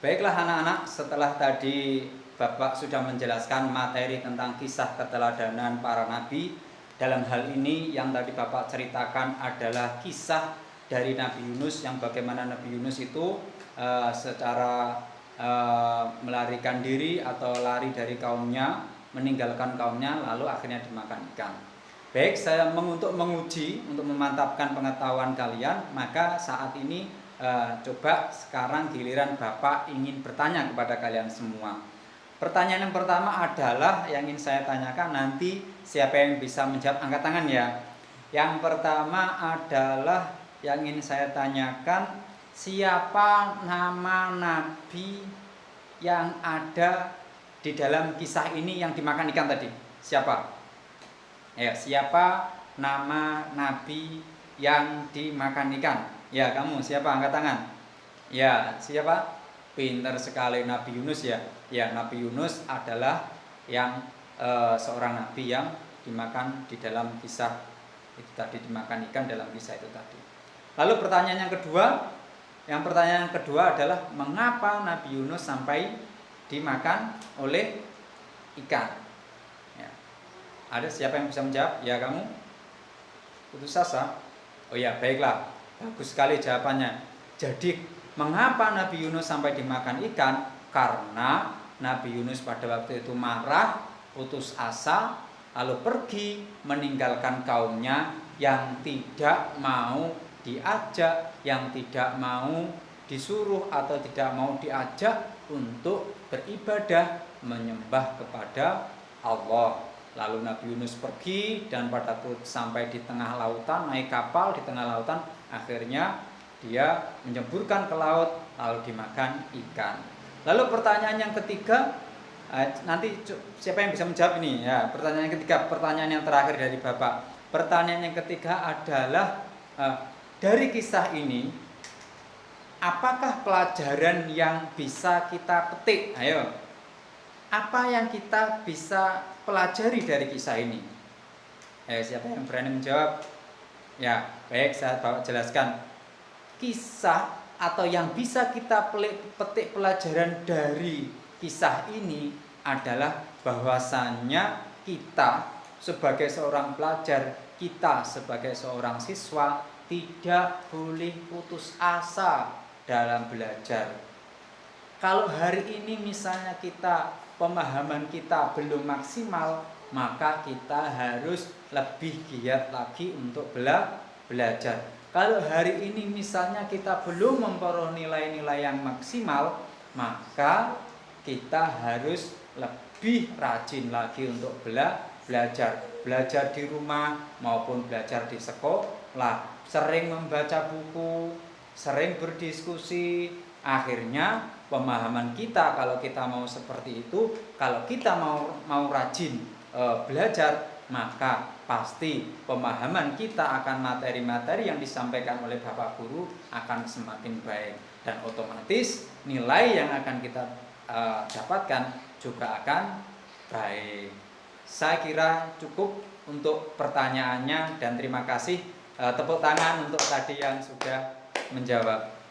Baiklah anak-anak, setelah tadi Bapak sudah menjelaskan materi tentang kisah keteladanan para nabi. Dalam hal ini yang tadi Bapak ceritakan adalah kisah dari Nabi Yunus, yang bagaimana Nabi Yunus itu secara melarikan diri atau lari dari kaumnya, meninggalkan kaumnya, lalu akhirnya dimakan ikan. Baik, saya untuk menguji, untuk memantapkan pengetahuan kalian, maka saat ini coba sekarang giliran Bapak ingin bertanya kepada kalian semua. Pertanyaan yang pertama adalah yang ingin saya tanyakan, nanti siapa yang bisa menjawab angkat tangan ya. Yang pertama adalah yang ingin saya tanyakan, siapa nama nabi yang ada di dalam kisah ini yang dimakan ikan tadi? Siapa? Ya, siapa nama nabi yang dimakan ikan? Ya, kamu siapa? Angkat tangan. Ya, siapa? Pintar sekali, Nabi Yunus ya. Ya, Nabi Yunus adalah yang seorang nabi yang dimakan di dalam kisah itu tadi, dimakan ikan dalam kisah itu tadi. Lalu pertanyaan yang kedua adalah mengapa Nabi Yunus sampai dimakan oleh ikan? Ya. Ada siapa yang bisa menjawab? Ya, kamu? Putus asa? Oh ya, baiklah. Bagus sekali jawabannya. Jadi, mengapa Nabi Yunus sampai dimakan ikan? Karena Nabi Yunus pada waktu itu marah, putus asa, lalu pergi meninggalkan kaumnya yang tidak mau diajak, yang tidak mau disuruh atau tidak mau diajak untuk beribadah, menyembah kepada Allah. Lalu Nabi Yunus pergi dan pada sampai di tengah lautan, naik kapal di tengah lautan, akhirnya dia menjeburkan ke laut lalu dimakan ikan. Lalu pertanyaan yang ketiga, nanti siapa yang bisa menjawab ini ya? Pertanyaan yang ketiga, pertanyaan yang terakhir dari Bapak. Pertanyaan yang ketiga adalah dari kisah ini, apakah pelajaran yang bisa kita petik? Ayo, apa yang kita bisa pelajari dari kisah ini? Siapa yang berani menjawab? Ya, baik, saya bawa jelaskan. Kisah atau yang bisa kita petik pelajaran dari kisah ini adalah bahwasannya kita sebagai seorang pelajar, kita sebagai seorang siswa tidak boleh putus asa dalam belajar. Kalau hari ini misalnya pemahaman kita belum maksimal, maka kita harus lebih giat lagi untuk belajar. Kalau hari ini misalnya kita belum memperoleh nilai-nilai yang maksimal, maka kita harus lebih rajin lagi untuk belajar. Belajar di rumah maupun belajar di sekolah. Sering membaca buku, sering berdiskusi. Akhirnya pemahaman kita, kalau kita mau seperti itu, kalau kita mau rajin belajar, maka pasti pemahaman kita akan materi-materi yang disampaikan oleh Bapak Guru akan semakin baik, dan otomatis nilai yang akan kita dapatkan juga akan baik. Saya kira cukup untuk pertanyaannya dan terima kasih. Tepuk tangan untuk tadi yang sudah menjawab.